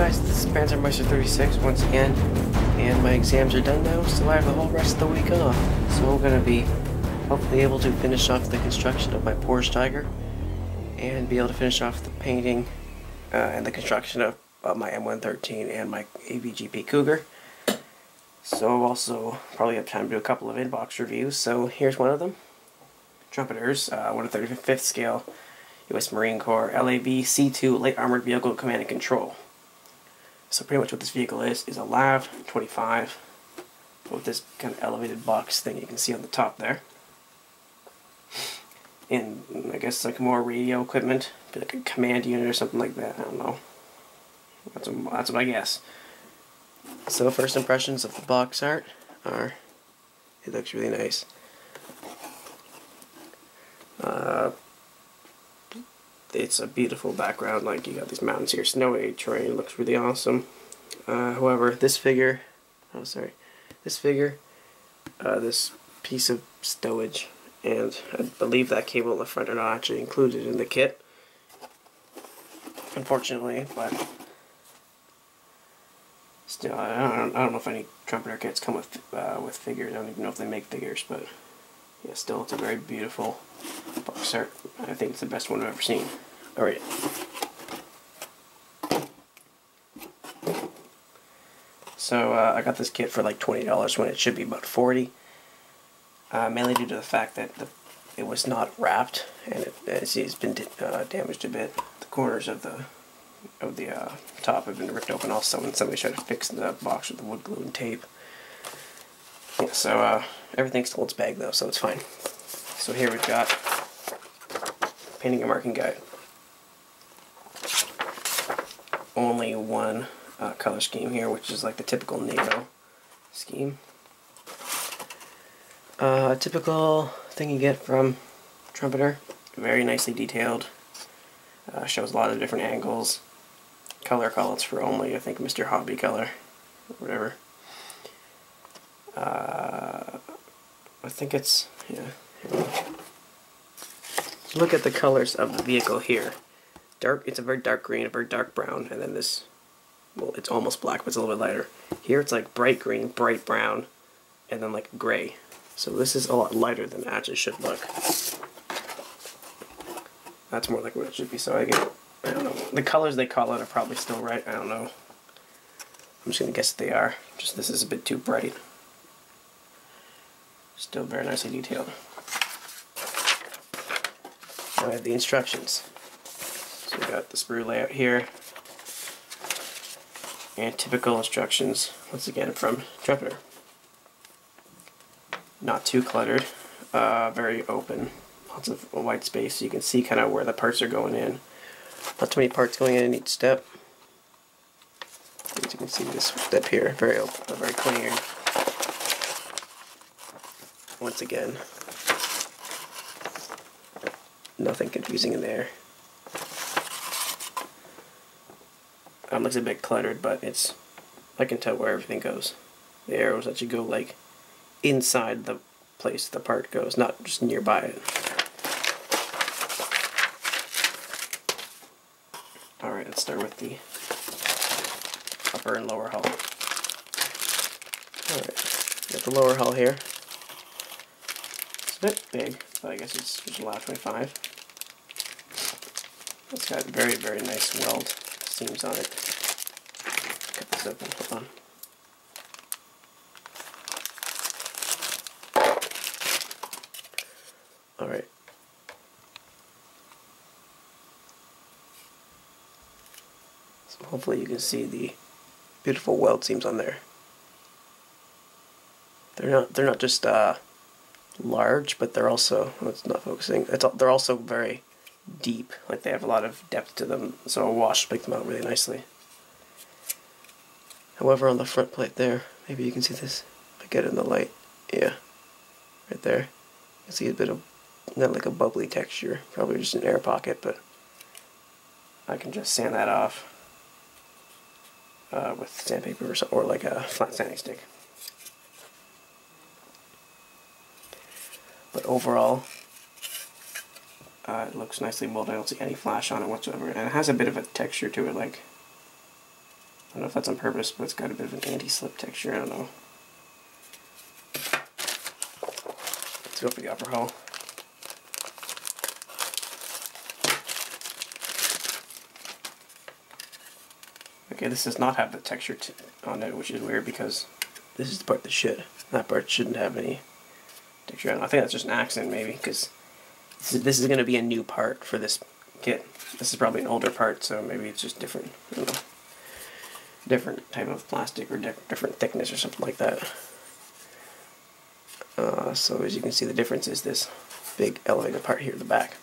guys, this is Panzermeister 36 once again, and my exams are done now, so I have the whole rest of the week off. So I'm going to be hopefully able to finish off the construction of my Porsche Tiger, and be able to finish off the painting and the construction of my M113 and my AVGP Cougar. So I'll also probably have time to do a couple of inbox reviews, so here's one of them. Trumpeters, 1/35th scale, U.S. Marine Corps, LAV C2 Light Armored Vehicle Command and Control. So pretty much what this vehicle is a LAV 25 with this kind of elevated box thing you can see on the top there. And I guess like more radio equipment, like a command unit or something like that, I don't know. That's what I guess. So first impressions of the box art are, it looks really nice. It's a beautiful background, like you got these mountains here, snowy terrain, looks really awesome. However, this piece of stowage, and I believe that cable in the front are not actually included in the kit, unfortunately, but still, I don't know if any Trumpeter kits come with figures. I don't even know if they make figures, but yeah, still, it's a very beautiful box art. I think it's the best one I've ever seen. Alright. So, I got this kit for like $20 when it should be about $40. Mainly due to the fact that it was not wrapped, and it's been damaged a bit. The corners of the top have been ripped open also, and somebody tried to fix the box with the wood glue and tape. Yeah, so everything's still in its bag though, so it's fine. So here we've got painting and marking guide. Only one color scheme here, which is like the typical NATO scheme. A typical thing you get from Trumpeter, very nicely detailed. Shows a lot of different angles. Color calls for only, I think, Mr. Hobby color, or whatever. I think it's, yeah. So look at the colors of the vehicle here. It's a very dark green, a very dark brown, and then this, well, it's almost black, but it's a little bit lighter. Here it's like bright green, bright brown, and then like gray. So this is a lot lighter than it actually should look. That's more like what it should be, so I don't know. The colors they call it are probably still right, I don't know. I'm just going to guess that they are. Just this is a bit too bright. Still very nicely detailed. Now I have the instructions. So we got the sprue layout here. And typical instructions, once again, from Trumpeter. Not too cluttered. Very open. Lots of white space, so you can see kind of where the parts are going in. Not too many parts going in each step. As you can see, this step here, very open, very clean. Once again, nothing confusing in there. Looks a bit cluttered, but I can tell where everything goes. The arrows actually go like inside the place the part goes, not just nearby it. Alright, let's start with the upper and lower hull. Alright, got the lower hull here. It's a bit big, but I guess it's just a LAV 25. It's got very, very nice weld seams on it. Cut this open, hold on. Alright. So hopefully you can see the beautiful weld seams on there. They're not just large, but they're also, well, it's not focusing. They're also very deep. Like they have a lot of depth to them, so a wash will make them out really nicely. However, on the front plate there, maybe you can see this. If I get it in the light, yeah, right there. You can see a bit of, not like a bubbly texture, probably just an air pocket, but I can just sand that off with sandpaper or like a flat sanding stick. But overall, it looks nicely molded. I don't see any flash on it whatsoever, and it has a bit of a texture to it, like I don't know if that's on purpose, but it's got a bit of an anti-slip texture. I don't know. Let's go for the upper hull. Okay, this does not have the texture on it, which is weird because this is the part that should. That part shouldn't have any texture on it. I think that's just an accident, maybe, because this is going to be a new part for this kit. This is probably an older part, so maybe it's just different. I don't know. Different type of plastic or different thickness or something like that. So as you can see, the difference is this big elevated part here at the back.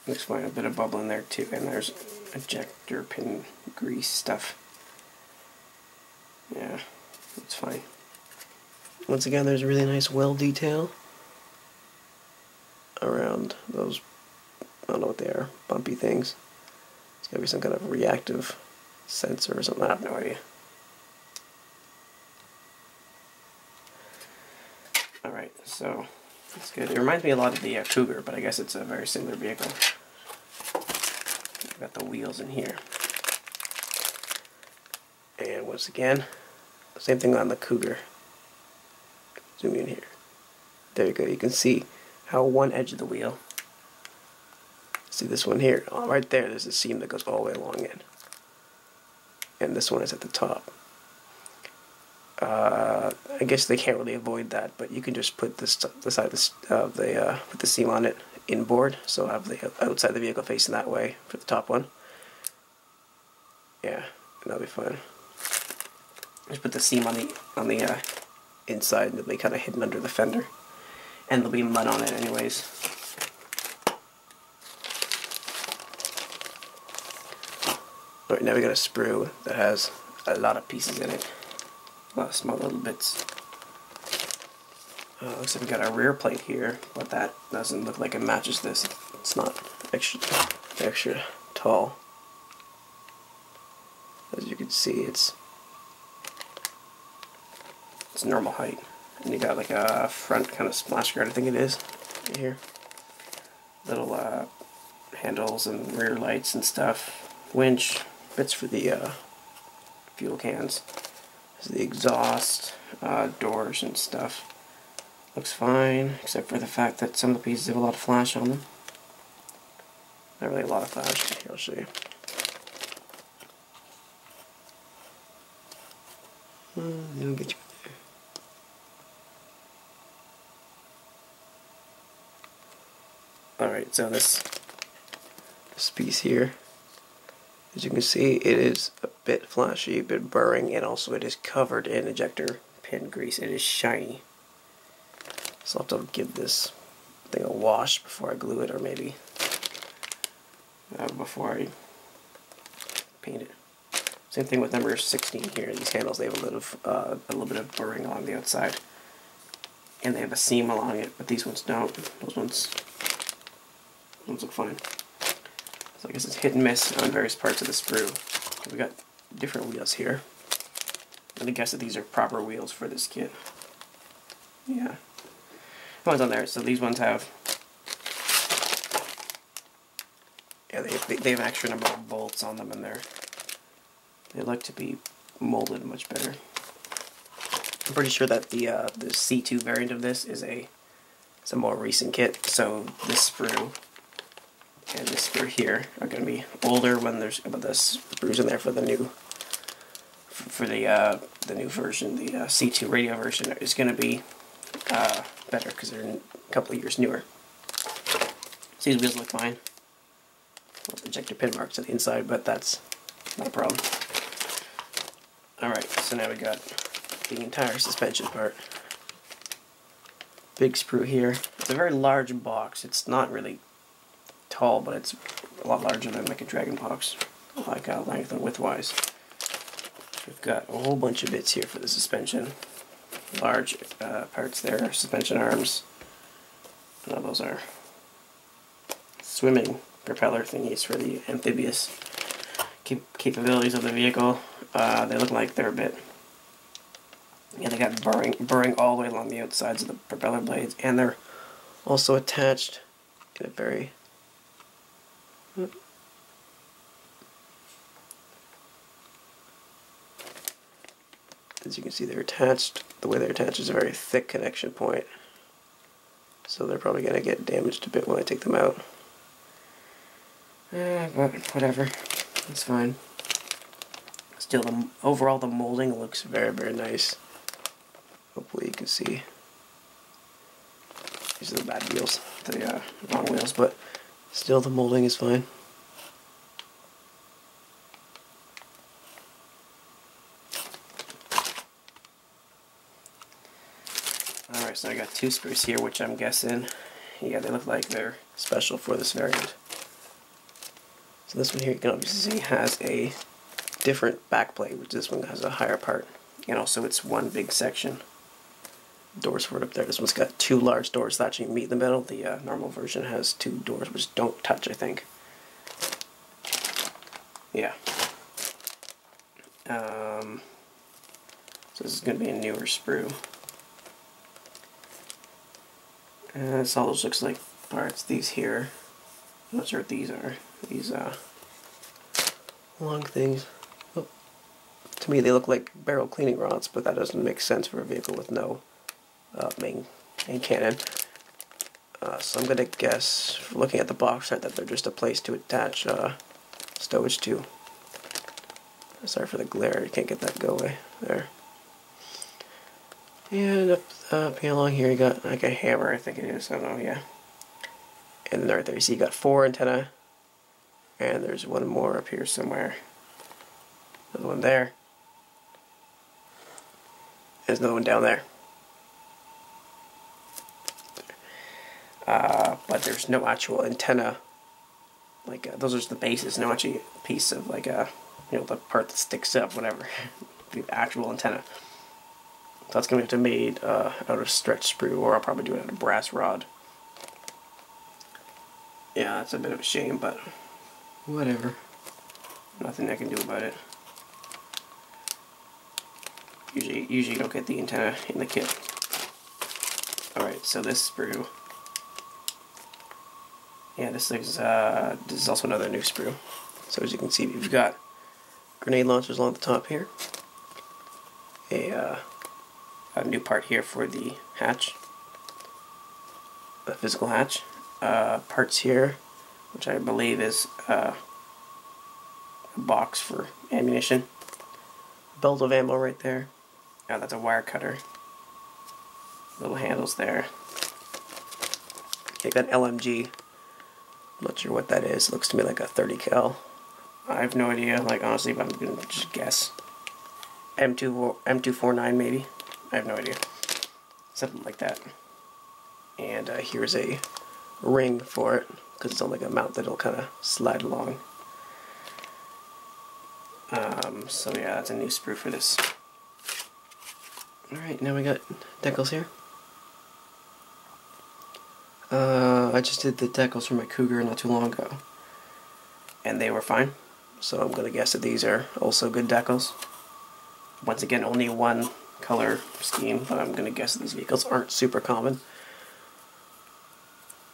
Looks fine, a bit of bubble in there too, and there's ejector pin grease stuff. Yeah, it's fine. Once again, there's a really nice well detail around those, I don't know what they are, bumpy things. It's gotta be some kind of reactive sensor or something, I have no idea. Alright, so that's good. It reminds me a lot of the Cougar, but I guess it's a very similar vehicle. I've got the wheels in here. And once again, same thing on the Cougar. Zoom in here. There you go. You can see how one edge of the wheel, see this one here, oh, right there, there's a seam that goes all the way along it. And this one is at the top. I guess they can't really avoid that, but you can just put the side of put the seam on it inboard, so have the outside of the vehicle facing that way for the top one. Yeah, that'll be fine. Just put the seam on the inside, and it'll be kind of hidden under the fender, and there'll be mud on it anyways. Alright, now we got a sprue that has a lot of pieces in it. A lot of small little bits. Looks like we got our rear plate here, but that doesn't look like it matches this. It's not extra tall. As you can see, it's normal height. And you got like a front kind of splash guard, I think it is, right here. Little handles and rear lights and stuff. Winch, bits for the fuel cans. This is the exhaust, doors and stuff. Looks fine, except for the fact that some of the pieces have a lot of flash on them. Not really a lot of flash. Here, I'll show you. It'll get you there. Alright, so this piece here, as you can see, it is a bit flashy, a bit burring, and also it is covered in ejector pin grease. It is shiny. So I'll have to give this thing a wash before I glue it, or maybe before I paint it. Same thing with number 16 here. These handles, they have a little bit of burring on the outside, and they have a seam along it, but these ones don't. Those ones look fine. So I guess it's hit and miss on various parts of the sprue. We got different wheels here. I'm gonna guess that these are proper wheels for this kit. Yeah. The ones on there. So these ones have, yeah, they have an extra number of bolts on them, and they look to be molded much better. I'm pretty sure that the C2 variant of this is a more recent kit. So this sprue and this sprue here are going to be older when there's about the sprues in there for the new new version. The C2 radio version is going to be better because they're a couple of years newer. So these wheels look fine. Well, ejector pin marks on the inside, but that's not a problem. Alright, so now we got the entire suspension part. Big sprue here. It's a very large box. It's not really tall, but it's a lot larger than like a Dragon box, like length and width wise. We've got a whole bunch of bits here for the suspension. Large parts there, suspension arms. I know those are swimming propeller thingies for the amphibious capabilities of the vehicle. They look like they're a bit, yeah, they got burring all the way along the outsides of the propeller blades, and they're also attached in a very As you can see, they're attached. The way they're attached is a very thick connection point, so they're probably going to get damaged a bit when I take them out. But whatever, it's fine. Still, overall the molding looks very, very nice. Hopefully you can see. These are the bad wheels, the wrong wheels, but still the molding is fine. Alright, so I got two sprues here, which I'm guessing, yeah, they look like they're special for this variant. So this one here, you can obviously see, has a different back plate, which this one has a higher part. And also it's one big section. Doors for it up there. This one's got two large doors that actually meet in the middle. The normal version has two doors which don't touch, I think. Yeah. So this is going to be a newer sprue. This all those looks like parts. These here, I'm not sure what these are. These long things. Oh. To me they look like barrel cleaning rods, but that doesn't make sense for a vehicle with no main cannon. So I'm going to guess, looking at the box art, that they're just a place to attach stowage to. Sorry for the glare, you can't get that go away. There. And up here along here you got like a hammer, I think it is, I don't know, yeah. And then right there you see you got 4 antennae, and there's one more up here somewhere. Another one there. There's another one down there. But there's no actual antenna. Like those are just the bases. No actual piece of like you know, the part that sticks up, whatever. The actual antenna. So that's gonna have to be made out of stretch sprue, or I'll probably do it out of brass rod. Yeah, that's a bit of a shame, but whatever. Nothing I can do about it. Usually you don't get the antenna in the kit. Alright, so this sprue. Yeah, this is also another new sprue. So as you can see, we've got grenade launchers along the top here. A new part here for the hatch. The physical hatch. Parts here, which I believe is a box for ammunition. Belt of ammo right there. That's a wire cutter. Little handles there. Okay, got LMG. I'm not sure what that is. It looks to me like a 30 cal. I have no idea. Like honestly, but I'm gonna just guess. M249 maybe. I have no idea. Something like that. And here's a ring for it, because it's on like a mount that'll kind of slide along. So yeah, that's a new sprue for this. Alright, now we got decals here. I just did the decals for my Cougar not too long ago, and they were fine. So I'm gonna guess that these are also good decals. Once again, only one color scheme, but I'm gonna guess that these vehicles aren't super common.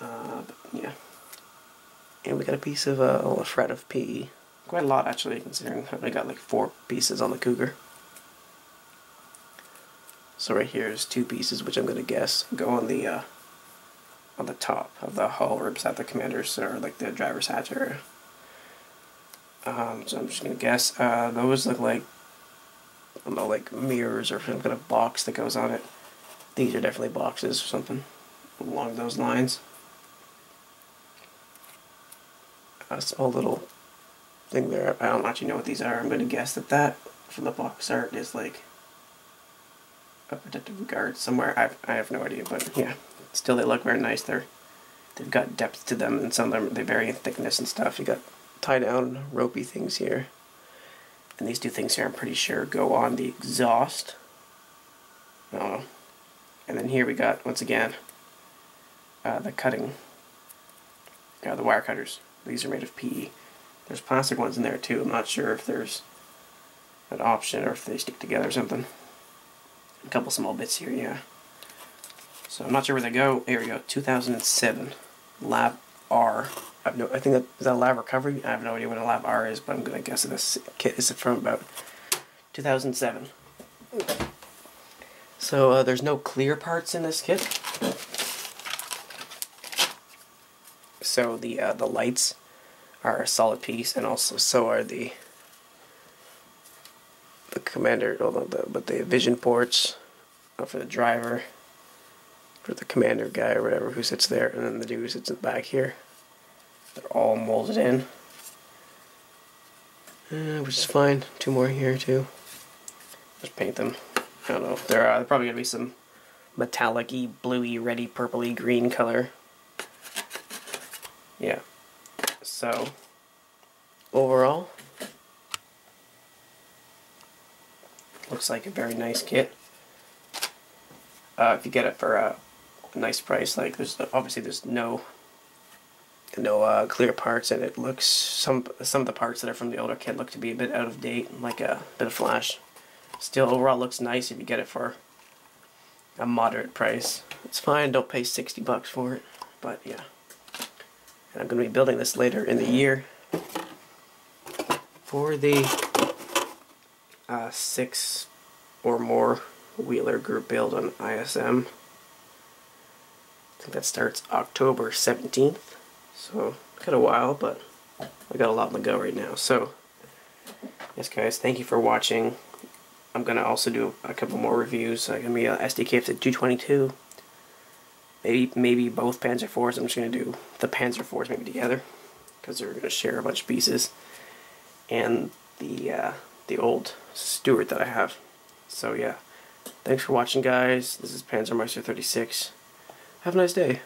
But yeah, and we got a piece of a fret of PE. Quite a lot actually, considering I only got like 4 pieces on the Cougar. So right here is 2 pieces, which I'm gonna guess go on the top of the hull ribs at the commander's, or like the driver's hatch area. So I'm just gonna guess those look like, I don't know, like mirrors or some kind of box that goes on it. These are definitely boxes or something along those lines. A small little thing there. I don't actually know what these are. I'm gonna guess that that from the box art is like a protective guard somewhere. I have no idea, but yeah, still they look very nice. They've got depth to them, and some of them they vary in thickness and stuff. You got tie down ropey things here, and these 2 things here I'm pretty sure go on the exhaust. And then here we got, once again, the cutting, the wire cutters. These are made of PE. There's plastic ones in there too. I'm not sure if there's an option or if they stick together or something. A couple small bits here, yeah. So I'm not sure where they go. Here we go, 2007 LAV R. I think that is that a LAV recovery. I have no idea what a LAV R is, but I'm gonna guess that this kit is from about 2007. So there's no clear parts in this kit. So the lights are a solid piece, and also so are the commander, but the vision ports for the driver, for the commander guy or whatever who sits there, and then the dude who sits in the back here. They're all molded in, which is fine. Two more here too. Just paint them. I don't know. They're probably gonna be some metallic-y, bluey, reddy, purpley, green color. Yeah. So overall, looks like a very nice kit. If you get it for a nice price, like obviously there's no clear parts, and it looks some of the parts that are from the older kit look to be a bit out of date, like a bit of flash. Still, overall looks nice if you get it for a moderate price. It's fine. Don't pay $60 for it, but yeah. And I'm going to be building this later in the year for the 6 or more wheeler group build on ISM. I think that starts October 17th, so got a while, but I got a lot on the go right now. So yes guys, thank you for watching. I'm going to also do a couple more reviews. I'm going to be SDK up to 222. Maybe both Panzer IVs. I'm just going to do the Panzer IVs maybe together, because they're going to share a bunch of pieces. And the old Stuart that I have. So yeah, thanks for watching guys. This is Panzermeister 36. Have a nice day.